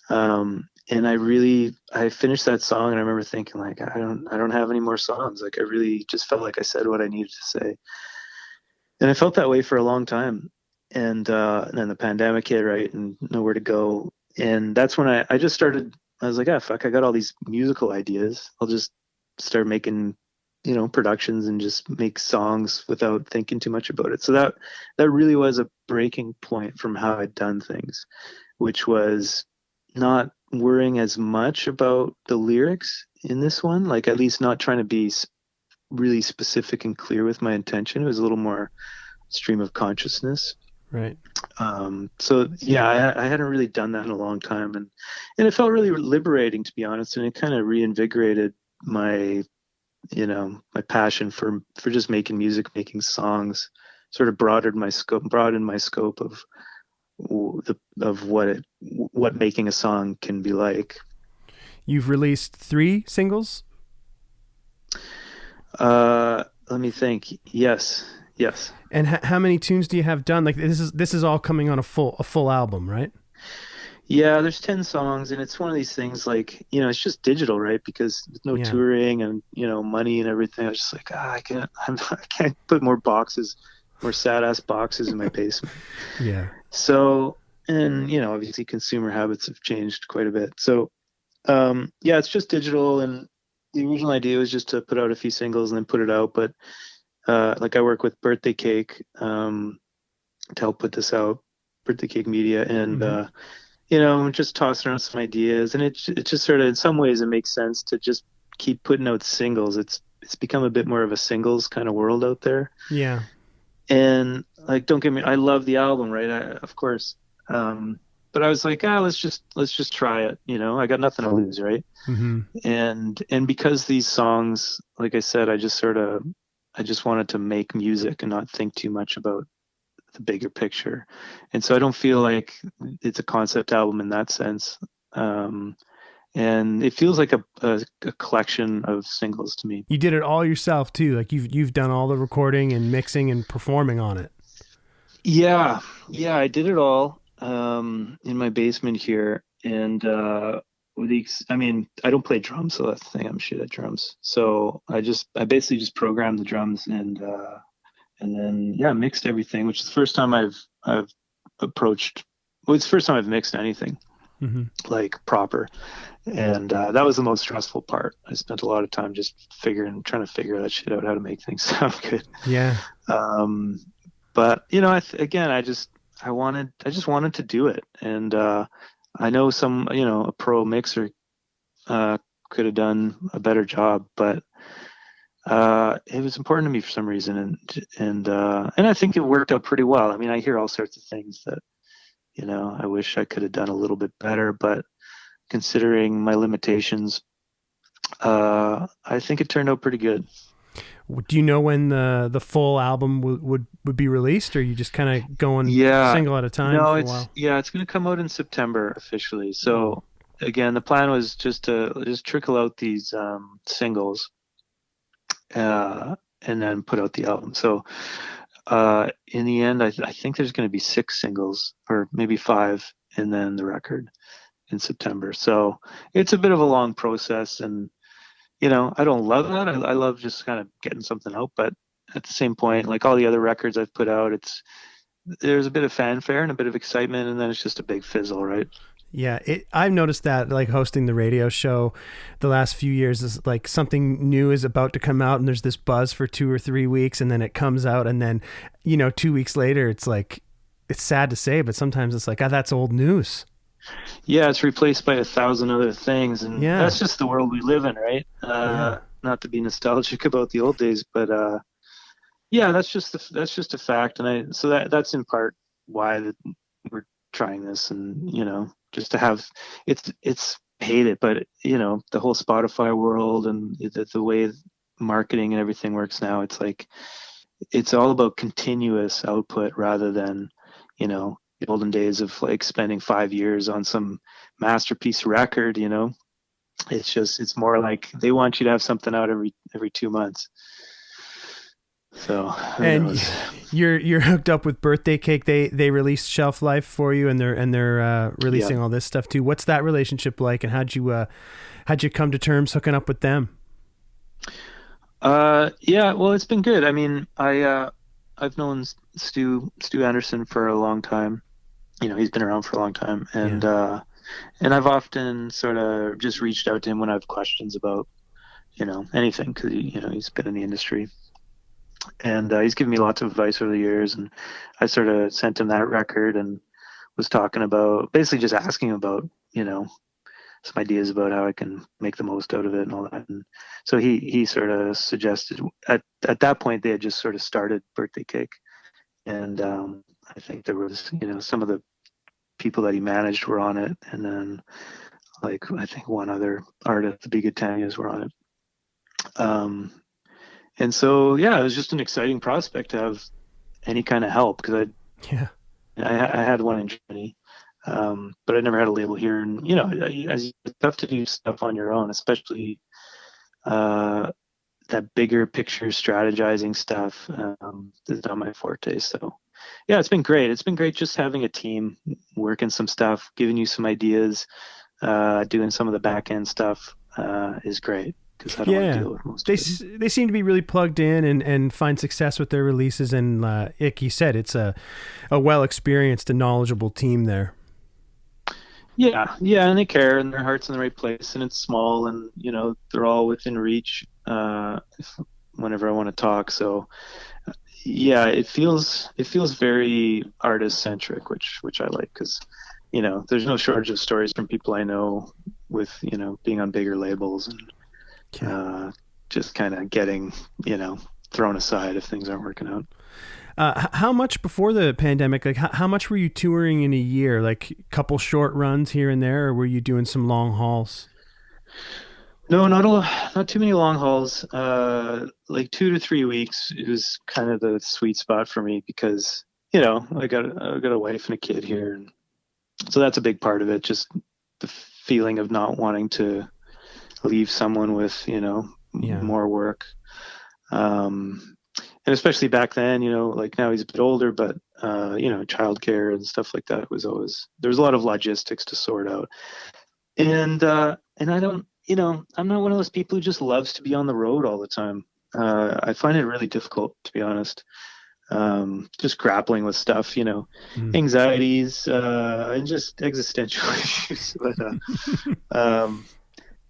S1: and I finished that song, and I remember thinking like I don't have any more songs. Like I really just felt like I said what I needed to say, and I felt that way for a long time. And then the pandemic hit, right, and nowhere to go, and that's when I just started. I was like, ah, fuck, I got all these musical ideas. I'll just start making productions and just make songs without thinking too much about it. So that really was a breaking point from how I'd done things, which was not worrying as much about the lyrics in this one, like at least not trying to be really specific and clear with my intention. It was a little more stream of consciousness.
S2: Right.
S1: So yeah, I hadn't really done that in a long time, and it felt really liberating, to be honest, and it kind of reinvigorated my my passion for just making music, making songs, sort of broadened my scope of what making a song can be like.
S2: You've released 3 singles.
S1: Let me think. Yes.
S2: And how many tunes do you have done? Like this is all coming on a full album, right?
S1: Yeah, there's 10 songs, and it's one of these things like, it's just digital, right? Because with no
S2: Yeah.
S1: touring and, money and everything, I was just like, I can't put more sad ass boxes in my basement.
S2: Yeah.
S1: So, and, obviously consumer habits have changed quite a bit. So, yeah, it's just digital, and the original idea was just to put out a few singles and then put it out. But, like I work with Birthday Cake, to help put this out, Birthday Cake Media, and, just tossing around some ideas, and it just sort of, in some ways, it makes sense to just keep putting out singles. It's become a bit more of a singles kind of world out there,
S2: Yeah.
S1: and like, don't get me, I love the album, right? Of course, but I was like, let's just try it. I got nothing to lose, right?
S2: Hmm.
S1: And because these songs, like I said, I just wanted to make music and not think too much about the bigger picture. And so I don't feel like it's a concept album in that sense. Um, and it feels like a collection of singles to me.
S2: You did it all yourself too. Like you've done all the recording and mixing and performing on it.
S1: Yeah, yeah, I did it all in my basement here, and I mean, I don't play drums, so that's the thing. I'm shit at drums. So I basically just programmed the drums and then yeah, mixed everything, which is the first time I've approached. Well, it's the first time I've mixed anything
S2: Hmm.
S1: like proper, and that was the most stressful part. I spent a lot of time just trying to figure that shit out, how to make things sound good.
S2: Yeah.
S1: Um, but again, I just wanted to do it, and I know a pro mixer uh, could have done a better job, but it was important to me for some reason, and I think it worked out pretty well. I mean, I hear all sorts of things that I wish I could have done a little bit better, but considering my limitations, I think it turned out pretty good.
S2: Do you know when the full album would be released, or are you just kind of going
S1: Yeah,
S2: single at a time
S1: no,
S2: for a
S1: it's
S2: while?
S1: yeah, it's going to come out in September officially. So again, the plan was just to just trickle out these singles, and then put out the album. So in the end, I think there's going to be six singles or maybe five, and then the record in September. So it's a bit of a long process, and I don't love that. I love just kind of getting something out, but at the same point, like all the other records I've put out, there's a bit of fanfare and a bit of excitement, and then it's just a big fizzle, right?
S2: Yeah, I've noticed that like hosting the radio show the last few years is like something new is about to come out and there's this buzz for 2 or 3 weeks and then it comes out and then 2 weeks later it's like it's sad to say but sometimes it's like that's old news.
S1: Yeah, it's replaced by a thousand other things, and
S2: Yeah,
S1: that's just the world we live in, right?
S2: yeah,
S1: Not to be nostalgic about the old days, but yeah, that's just a fact, and I so that's in part why we're trying this, and just to have it's hate it, but the whole Spotify world and the way marketing and everything works now, it's like it's all about continuous output rather than the olden days of like spending 5 years on some masterpiece record. It's more like they want you to have something out every 2 months. So who
S2: and
S1: knows?
S2: you're hooked up with Birthday Cake. They released Shelf Life for you and they're
S1: Yeah.
S2: releasing all this stuff too. What's that relationship like and how'd you come to terms hooking up with them?
S1: Yeah, well, it's been good. I mean, I've known Stu Anderson for a long time. He's been around for a long time,
S2: Yeah.
S1: and I've often sort of just reached out to him when I have questions about anything, because he's been in the industry, and he's given me lots of advice over the years. And I sort of sent him that record and was talking about, basically just asking about some ideas about how I can make the most out of it and all that. And so he sort of suggested, at that point they had just sort of started Birthday Cake, and I think there was some of the people that he managed were on it, and then like I think one other artist, the Big Italians, were on it. Um, and so yeah, it was just an exciting prospect to have any kind of help, because
S2: Yeah.
S1: I had one in Germany, but I never had a label here. And as it's tough to do stuff on your own, especially uh, that bigger picture strategizing stuff is not my forte. So yeah, it's been great. It's been great just having a team working some stuff, giving you some ideas, doing some of the back end stuff is great, because I don't want to
S2: Yeah,
S1: deal with most
S2: they
S1: of it.
S2: they seem to be really plugged in and find success with their releases. And like you said, it's a well experienced and knowledgeable team there.
S1: Yeah, yeah, and they care, and their heart's in the right place, and it's small, and they're all within reach whenever I want to talk. So yeah, it feels very artist centric, which I like, because there's no shortage of stories from people I know with, being on bigger labels and
S2: Okay.
S1: just kind of getting, thrown aside if things aren't working out.
S2: How much before the pandemic, like how much were you touring in a year? Like a couple short runs here and there, or were you doing some long hauls?
S1: No, not too many long hauls. Like 2 to 3 weeks is kind of the sweet spot for me because, I got a wife and a kid here, and so that's a big part of it. Just the feeling of not wanting to leave someone with,
S2: Yeah.
S1: more work. And especially back then, like now he's a bit older, but childcare and stuff like that was always there's a lot of logistics to sort out. And I don't, I'm not one of those people who just loves to be on the road all the time. I find it really difficult, to be honest. Just grappling with stuff,
S2: Mm.
S1: anxieties, and just existential issues. But um,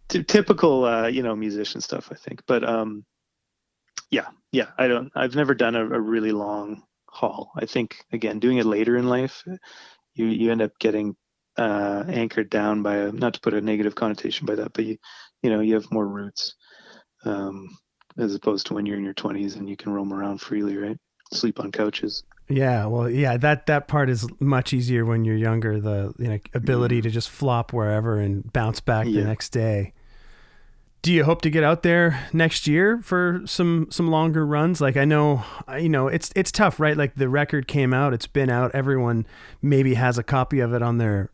S1: typical, musician stuff, I think. But yeah, I've never done a really long haul. I think again, doing it later in life, you end up getting anchored down by not to put a negative connotation by that, but you have more roots, um, as opposed to when you're in your 20s and you can roam around freely, right? Sleep on couches.
S2: Yeah, well, yeah, that part is much easier when you're younger. The ability
S1: Mm,
S2: to just flop wherever and bounce back the
S1: yeah.
S2: next day. Do you hope to get out there next year for some longer runs? Like I know, it's tough, right? Like the record came out, it's been out, everyone maybe has a copy of it on their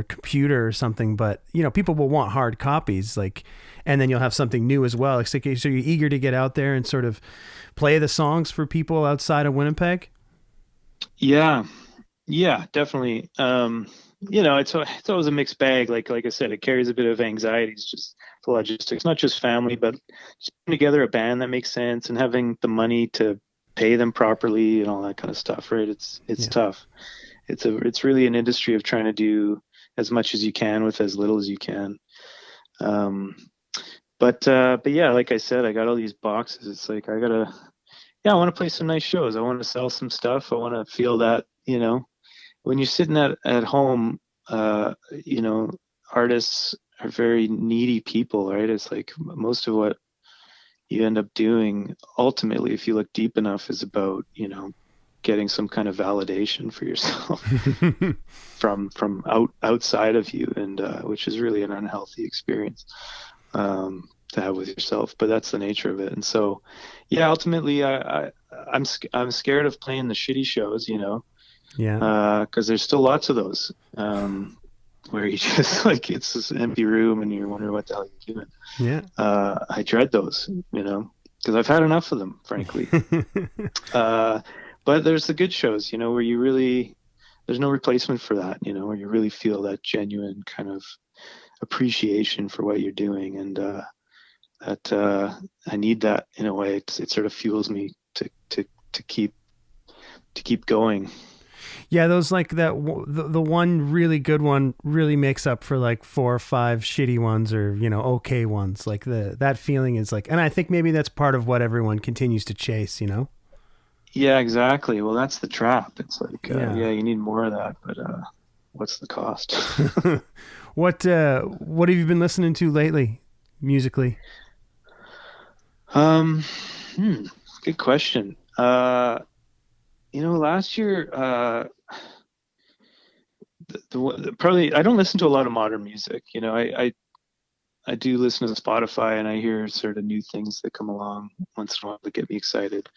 S2: computer or something, but people will want hard copies, like, and then you'll have something new as well. It's like, so you're eager to get out there and sort of play the songs for people outside of Winnipeg.
S1: Yeah, yeah, definitely. It's always a mixed bag. Like I said, it carries a bit of anxiety. It's just the logistics, not just family, but just putting together a band that makes sense and having the money to pay them properly and all that kind of stuff, right? It's
S2: Yeah.
S1: tough. It's really an industry of trying to do as much as you can with as little as you can. Um, but yeah, like I said, I got all these boxes. It's like I want to play some nice shows. I want to sell some stuff. I want to feel that, when you're sitting at home, you know, artists are very needy people, right? It's like most of what you end up doing ultimately, if you look deep enough, is about, getting some kind of validation for yourself from outside of you, and which is really an unhealthy experience to have with yourself. But that's the nature of it. And so, yeah, ultimately, I'm scared of playing the shitty shows,
S2: Yeah.
S1: because there's still lots of those, where you just like it's this empty room and you're wondering what the hell you're doing.
S2: Yeah.
S1: I dread those, because I've had enough of them, frankly. Uh, but there's the good shows, where you really there's no replacement for that, where you really feel that genuine kind of appreciation for what you're doing, and that I need that in a way. It sort of fuels me to keep going.
S2: Yeah, those like the one really good one really makes up for like four or five shitty ones, or okay ones. Like that feeling is like, and I think maybe that's part of what everyone continues to chase.
S1: Yeah, exactly. Well, that's the trap. It's like,
S2: Yeah.
S1: yeah, you need more of that, but what's the cost?
S2: What have you been listening to lately, musically?
S1: um, hmm, Good question. Last year, probably I don't listen to a lot of modern music. I do listen to Spotify, and I hear sort of new things that come along once in a while that get me excited.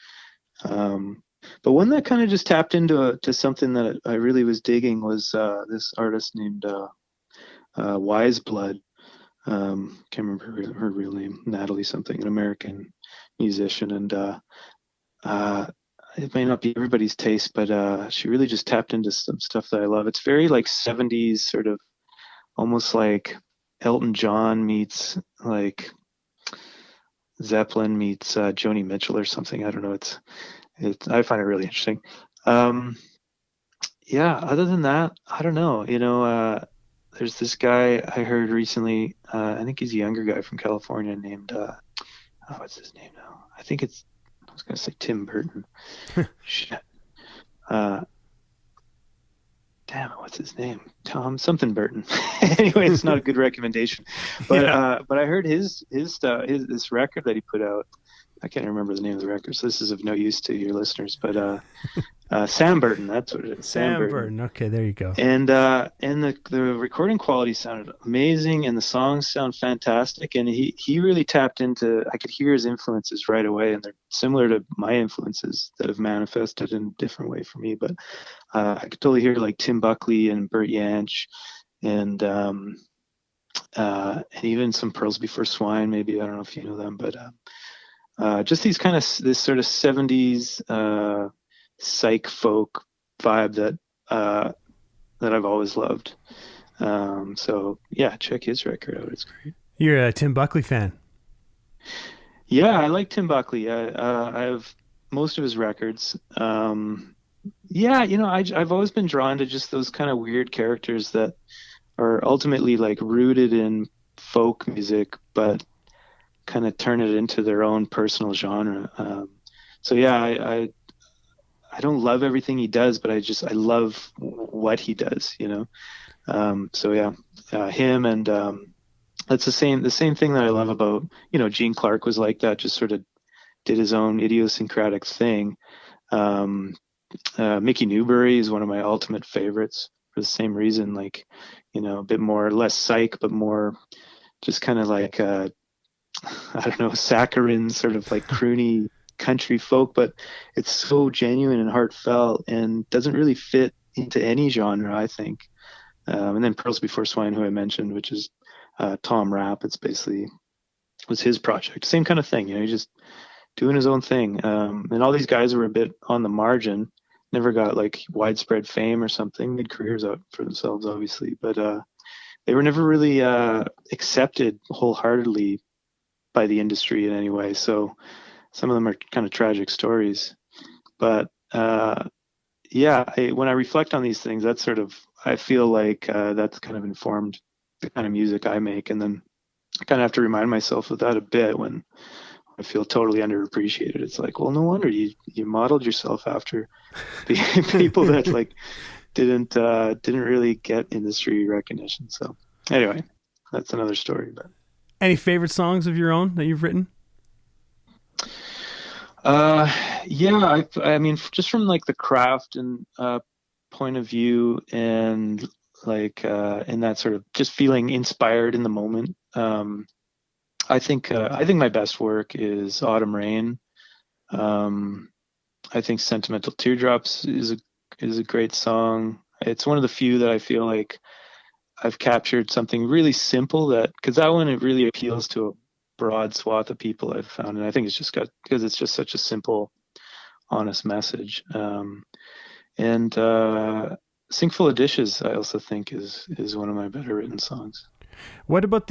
S1: Um, but one that kind of just tapped into to something that I really was digging was this artist named Wise Blood. Can't remember her real name, Natalie something, an American musician, and uh, it may not be everybody's taste, but she really just tapped into some stuff that I love. It's very like 70s, sort of almost like Elton John meets like Zeppelin meets Joni Mitchell or something. I don't know. It's I find it really interesting. Um, yeah. Other than that, I don't know. There's this guy I heard recently. I think he's a younger guy from California named oh, what's his name now? I was gonna say Tim Burton. Shit. Uh, damn it, what's his name? Tom something Burton. Anyway, it's not a good recommendation,
S2: Yeah.
S1: but I heard his stuff, this record that he put out. I can't remember the name of the record, so this is of no use to your listeners. But Sam Burton, that's what it is, Sam
S2: Sam
S1: Burton.
S2: Burton. Okay, there you go.
S1: And the recording quality sounded amazing, and the songs sound fantastic. And he really tapped into. I could hear his influences right away, and they're similar to my influences that have manifested in a different way for me. But I could totally hear like Tim Buckley and Burt Jansch, and and even some Pearls Before Swine. Maybe I don't know if you know them, but just these kind of this sort of '70s psych folk vibe that that I've always loved. So yeah, check his record out. It's great.
S2: You're a Tim Buckley fan.
S1: Yeah, I like Tim Buckley. I have most of his records. Yeah, I've always been drawn to just those kind of weird characters that are ultimately like rooted in folk music, but kind of turn it into their own personal genre. So yeah, I don't love everything he does, but I love what he does. So yeah, him and that's the same thing that I love about Gene Clark was like that, just sort of did his own idiosyncratic thing. Um, Mickey Newbury is one of my ultimate favorites for the same reason, like a bit more less psych, but more just kind of like I don't know, saccharine sort of like croony country folk, but it's so genuine and heartfelt and doesn't really fit into any genre, I think. And then Pearls Before Swine, who I mentioned, which is Tom Rapp. It's basically was his project. Same kind of thing, he's just doing his own thing. And all these guys were a bit on the margin, never got like widespread fame or something, made careers out for themselves, obviously, but they were never really accepted wholeheartedly by the industry in any way. So some of them are kind of tragic stories. But yeah, when I reflect on these things, that's sort of, I feel like that's kind of informed the kind of music I make. And then I kind of have to remind myself of that a bit when I feel totally underappreciated. It's like, well, no wonder you modeled yourself after people that like didn't really get industry recognition. So anyway, that's another story. But
S2: Any favorite songs of your own that you've written?
S1: uh, yeah, I mean, just from like the craft and point of view, and like in that sort of just feeling inspired in the moment. I think my best work is Autumn Rain. Um, I think Sentimental Teardrops is a great song. It's one of the few that I feel like I've captured something really simple, that because that one, it really appeals to a broad swath of people, I've found, and I think it's just got because it's just such a simple, honest message. And Sink Full of Dishes, I also think is one of my better written songs.
S2: What about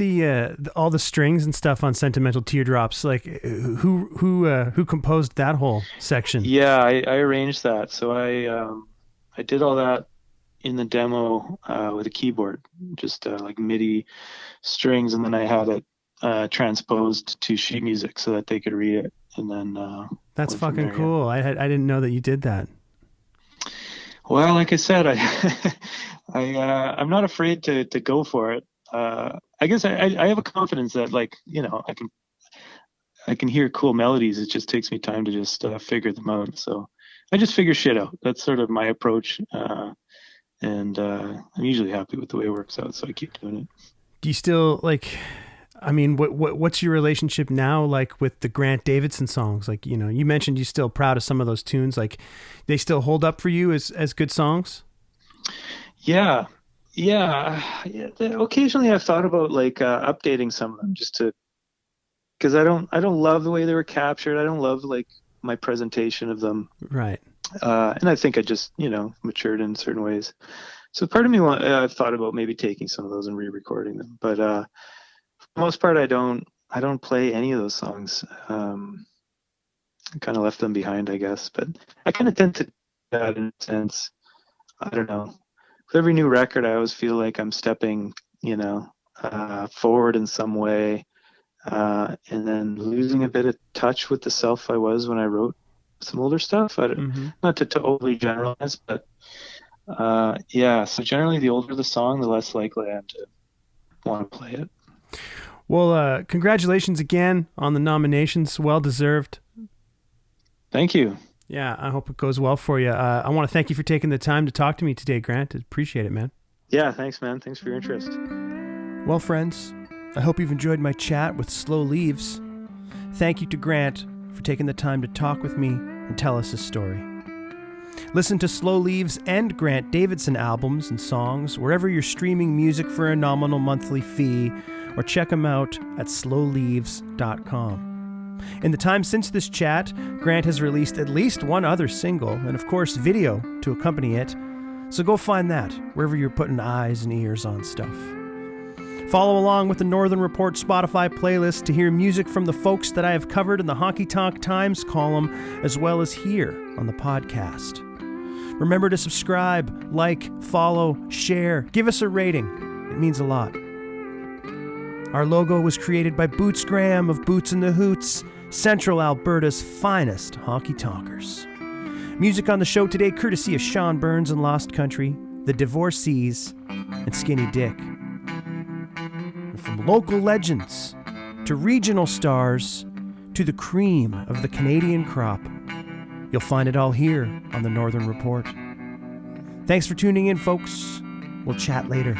S2: all the strings and stuff on Sentimental Teardrops? Like who composed that whole section?
S1: Yeah, I arranged that. So I did all that in the demo with a keyboard, just like MIDI strings, and then I had it transposed to sheet music so that they could read it, and then
S2: That's
S1: went from
S2: fucking
S1: there. Yeah.
S2: cool. I didn't know that you did that.
S1: Well, like I said, I'm not afraid to go for it. I guess I have a confidence that like I can hear cool melodies. It just takes me time to just figure them out. So I just figure shit out. That's sort of my approach, and I'm usually happy with the way it works out. So I keep doing it.
S2: Do you still like? I mean, what's your relationship now like with the Grant Davidson songs? Like, you mentioned you're still proud of some of those tunes. Like, they still hold up for you as good songs?
S1: Yeah, yeah. Occasionally, I've thought about like updating some of them just to because I don't love the way they were captured. I don't love like my presentation of them,
S2: Right.
S1: and I think I just matured in certain ways. So part of me I've thought about maybe taking some of those and re-recording them, but for the most part, I don't play any of those songs. I kind of left them behind, I guess. But I kind of tend to do that in a sense. I don't know. With every new record, I always feel like I'm stepping, forward in some way, and then losing a bit of touch with the self I was when I wrote some older stuff.
S2: Mm-hmm.
S1: Not to overly generalize, but Yeah, so generally the older the song, the less likely I am to want to play it.
S2: Well, congratulations again on the nominations. Well deserved.
S1: Thank you.
S2: Yeah, I hope it goes well for you. I want to thank you for taking the time to talk to me today, Grant. I appreciate it, man.
S1: Yeah, thanks, man. Thanks for your interest.
S2: Well, friends, I hope you've enjoyed my chat with Slow Leaves. Thank you to Grant for taking the time to talk with me and tell us his story. Listen to Slow Leaves and Grant Davidson albums and songs wherever you're streaming music for a nominal monthly fee, or check them out at slowleaves.com. In the time since this chat, Grant has released at least one other single and, of course, video to accompany it. So go find that wherever you're putting eyes and ears on stuff. Follow along with the Northern Report Spotify playlist to hear music from the folks that I have covered in the Honky-Tonk Times column, as well as here on the podcast. Remember to subscribe, like, follow, share, give us a rating. It means a lot. Our logo was created by Boots Graham of Boots and the Hoots, Central Alberta's finest honky-tonkers. Music on the show today courtesy of Sean Burns and Lost Country, The Divorcees, and Skinny Dick. And from local legends to regional stars to the cream of the Canadian crop, you'll find it all here on the Northern Report. Thanks for tuning in, folks. We'll chat later.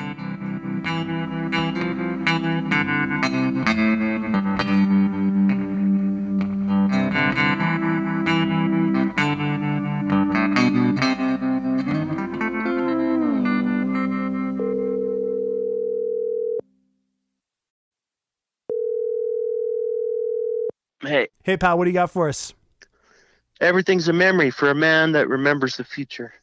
S2: Hey, pal, what do you got for us?
S3: Everything's a memory for a man that remembers the future.